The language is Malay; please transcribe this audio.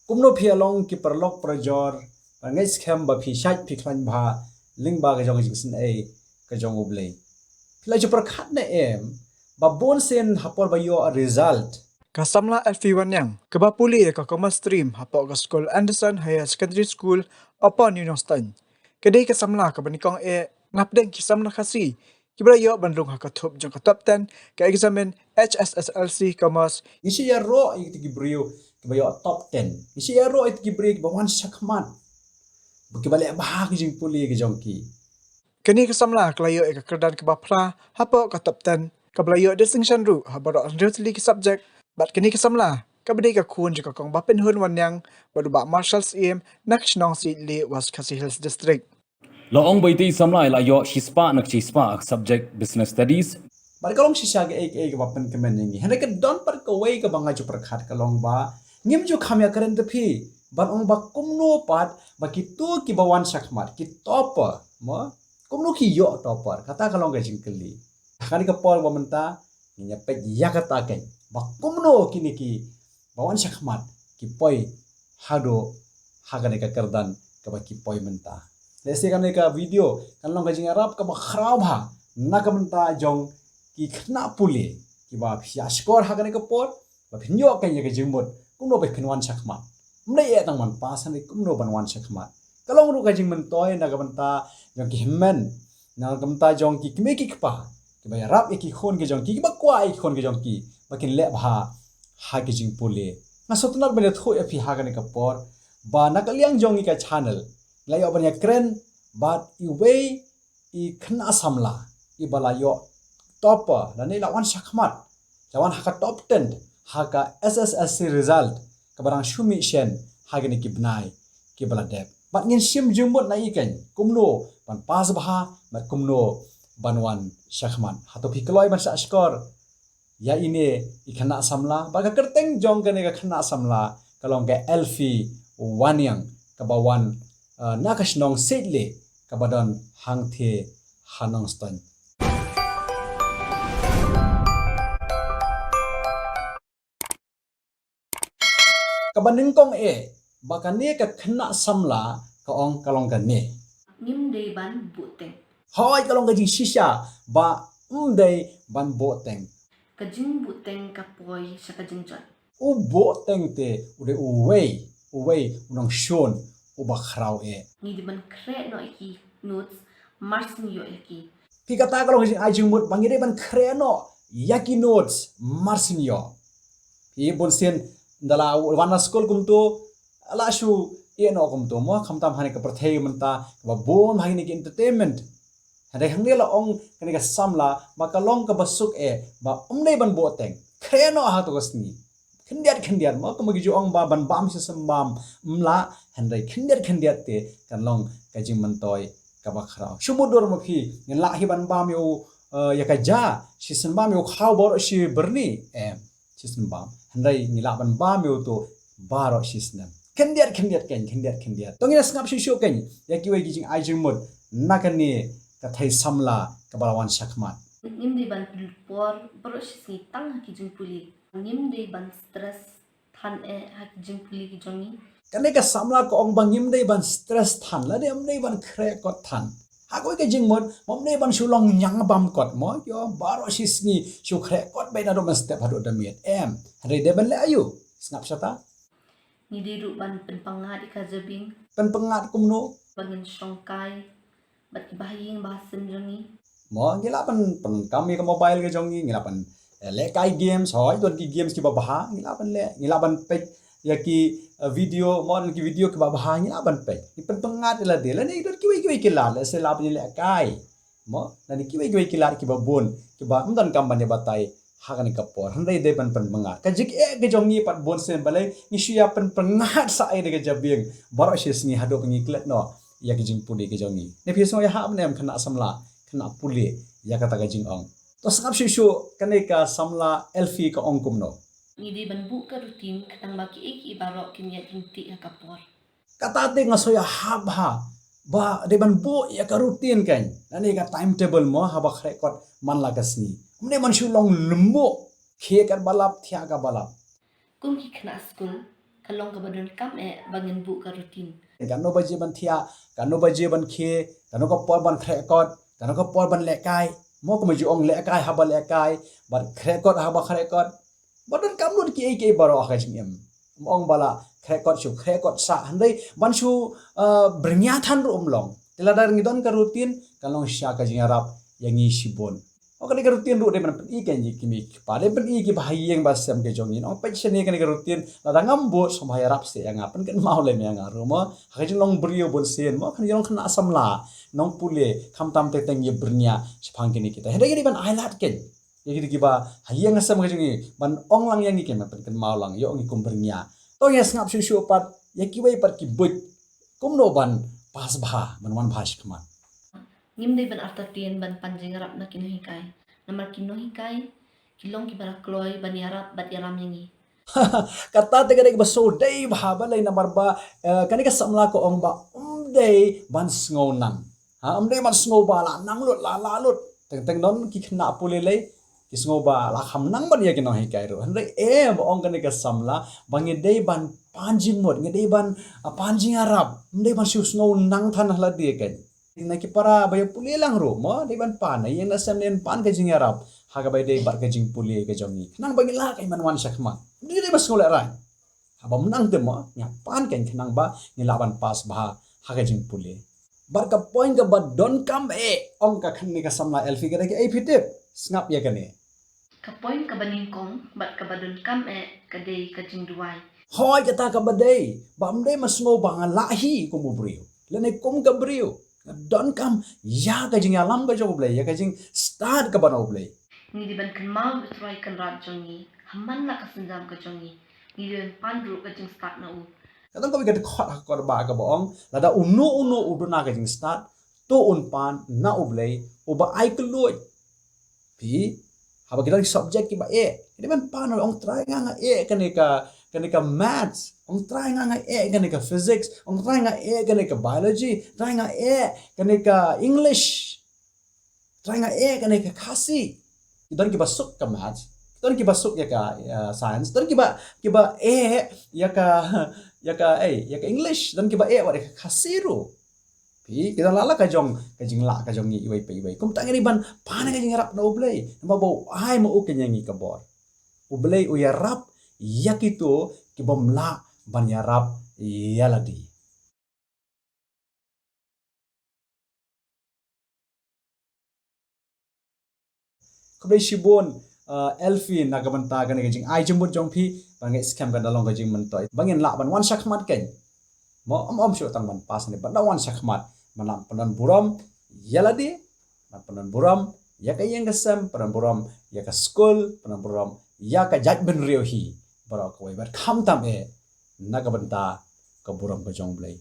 kumno phi along ki perlok projor ngai scam ba phi site phi klan bha ling ba ga jong jingsin ai ka jong oble phila ju par khat na em ba bon sen hapor ba yo a result Kasamla LV1 yang kebapuli ka commerce stream hapo ka school Anderson Higher Secondary School apa New Northern. Kedai kasamla ka banikong ngapdeng kisamla kasi kibra yo bandung hakathop jong ka top 10 ka examine HSSLC commerce isi ya ro it ki brio ki ba yo top 10 isi ya ro it ki brio ba wan shakmat ba ki bale ba ki jing puli ki jong ki kini kasamla klayo ka kerdan ka bapra hapo ka top 10 ka blayo distinction ru habaro undoubtedly ki subject but kini kasamla kabadi ka kun jika kong bapin hun wan yang badu ba marshals em nakchnong si li was Khasi Hills district. Laong baiti samlai la yo shispa nak chispa subject business studies. Bar kalong sisa ge ek wapan kemen ni hene ke don par ko wei ka banga ju par khat kalong ba ngim ju khamya karen te phi bar ong ba kumno pat ba ki tu ki bawan shakmat ki topper mo kumno ki yo topper kata kalong ge jingkeli khani ka por ba menta nya pe ya kata ken ba kumno kini ki bawan shakmat ki poi hado hagane ka kardan ka ba ki poi menta lese kane ka video kalong ge jing arab ka ba khrau bha na ka menta jong ki khna puli ki ba phia skor hagane ka por ba phinyo ka ye ka jingmot kumno be khinwan shakmat mne ye tang man pa san kumno banwan shakmat kalong ru ka jingman toy na ka menta jong ki himmen na ka menta jong ki kme ki kpa ki ba rap ki khon ki jong ki ba kwa ki khon ki jong ki ba kin le bha ha ki jing puli na sotnar bele tho e phi hagane ka por ba na ka liang jong ka channel lai oban ya kren but you way I khna samla I bala yo topper la nei la wan shakmat la wan haka top 10 haka SSSC result ka barang shumi shen hagani ki bnai ki bala dep but ngin sim jumbot na iken kumno ban pas bha mat kumno banwan shakmat hato phi kloi ban sa skor ya ine I khna samla ba ka kerteng jong ka ne ka khna samla kalong ka elfi wanyang ka bawan nakashnong setle ka badon hangthe hanong stan kabaning kong bakane ka khna samla ka ong kalong ka ne nim dei ban buteng hoy kalong ka jing shisha ba dei ban bo teng ka jing buteng ka poi sa ka jing chat u bo teng te u wei unang shon u ba khrau ni di ban kre no iki notes mars ni yo iki pi kata kalong jing ai jing mut bangire ban kreno yaki notes marsinyo pi bonsen dala wana school kumto ala shu no kumto mo khamtam hani ka prathei manta ba bon hani ki entertainment hade hangne la ong kani ka samla ba kalong ka basuk ba umnei ban bo teng kreno ha to gasni khindiat mo ko magi ju ong ba ban bam se sambam mla handai khindiat te kanlong ka jing mantoi ka ba khrao shumudor mo phi la hi ban bam yo ya ka ja si sambam yo khaw bor si berni si sambam handai ngila ban bam yo to baro si snam khindiat tongina snap si sho ken ya ki wei jing ai jing mut nakani ka thai samla ka balawan shakmat nim dei ban por bro si tang ki jing puli nim dei ban stress than ha ki jing puli ki jongi kane ka samla ko ong bangim dei ban stress than la dem dei ban khre ko than ha ko ke jing mot mom dei ban shulong nyang bam kot mo yo baro sisni shu khre kot be na do mas step hadu da miet re de ban le ayu snap shata ni dei ru ban penpangat ka jabing pengat kumno bangin songkai bat ki bahing bahasen jongi mo ngila pan kami ka mobile ke jongi ngila pan le kai games hoy don ki games ki babaha ngila ban pe ya ki video mon ki video ki babaha ngila ban pe ni pengat la de la ni don ki la se la ni le kai mo na ni ki la ki babon ki ba mdan kam ban ya batai hakani kapor handai de pan pengat ka jik ke jongi pat bon sen balai ni shuya pengat sa ai de ke jabing baro shes ni hado pengiklet no ya ki jing pudi ke jongi ne phi so ya ha nem khana samla khana puli ya kata ka jing ong to sangap shu kane ka samla elfi ka ong kumno ni dei ban bu ka routine katang baki iki baro kinya tinti ha kapor kata te ngaso ya ha ba de ban bu ya ka routine kan nani ka timetable mo ha ba khre kot man la kasni mne man shu long lumbo khe kar balap thya ka balap kum ki khna school kalong ka badon kam bangin bu ka rutin. Kan no baje ban thia kan no baje ban khe kan no ko por ban khre kot kan no ko por ban le kai mo ko maju ong le kai ha ba le kai ban khre kot ha ba khre kot badon kam no ki ke baro ha jing em ong bala khre kot sa handai ban shu bernya than ro long teladar ngidon ka rutin kalong sya ka jing arab yang ni sibon oke ni ka rutin ro de ban i ken ji kimi pale ban i ki bahai yang basam ke jongin ong pa chene ka ni ka rutin la ngam bo sombai arab se yang apan kan mau le me yang aro mo ha jing long brio bon sen mo kan yong khna asam la nong pule kham tam te teng ye bernya sepang kini kita hede ni ban ailat ken ye ki ba hayang asam ka jing ban ong lang yang ni ken pan kan mau lang yo ong kum bernya to ya ngap shu pat ye ki wei pat ki but kum no ban pas bha ban wan bha shikman Ngim day ban after tien ban panjing arap na kinuhikai. Namar kinuhikai, kilong kibara kloy ban yarap bat yaram yangi. kata te kadek baso dei bha ba lai namar ba kani ka samla ko ong ba dei ban sngo nang ha dei ban sngo ba la nang lut la lut teng teng non ki khna pule lai ki sngo ba la kham nang ban ya ki no hi kai ro handai ba ong kani ka samla bangi dei ban panjing mod nge dei ban panjing arab dei ban shu sngo nang than hla di kan na ki para ba ya pule lang ro mo dei ban pan yang na sam nen pan ka jing arab ha ga bai dei bar ka jing pule ka jongi nang bangi la kai man wan shakma dia bas ngolak rai haba menang temo nya pan kan kenang ba ni laban pas ba ha ka jing pule bar ka point ka ba don kam ong ka khan ni ka samla elfi ga ki ai fitip snap ya kane Kapoin ka baning kong bat ka badon kam kadai ka jing duwai. hoi kata ka ba dei ba mdei mas ngo ba nga lahi ko mo brio lene kom ka brio don kam ya ka jing alam ka jog blai ya ka jing start ka ba no blai Ni di ban kan mau bitrai kan rat jongi. Haman na kasenjam ka jongi. Ni di ban pandru ka jing start na u. kadang ko bi ka khot ha ko ba ka ba ong lada uno uduna ka jing start to un pan na ublai uba ai kluoi pi haba kita subject ki ba ini man pan ong try nga kanika maths ong try nga kanika physics ong try nga kanika biology try nga kanika english try nga kanika khasi idan ki basuk ka maths idan ki basuk ya ka science idan ki ba ya ka english dan ki ba wa ka khasi ro pi kita lala ka jong ni iwai pe iwai kum tangi ban pana ka jing rap na ublay ma bo ai mo u kenyangi ka bor ublay u ya rap yakito ki bom la ban ya rap yaladi kublay shibon elfi nagabanta ka ni jing ai jembut jong pi bangai scam ka dalong ka jing mentoy bangin la ban wan shakmat ken mo om shu tang ban pas ni ban wan shakmat manam penan buram yaladi penan buram ya ka yang gasam penan buram ya ka school penan buram ya ka judgment reo hi barok wai bar kham tam nagabanta ka buram ka jong blai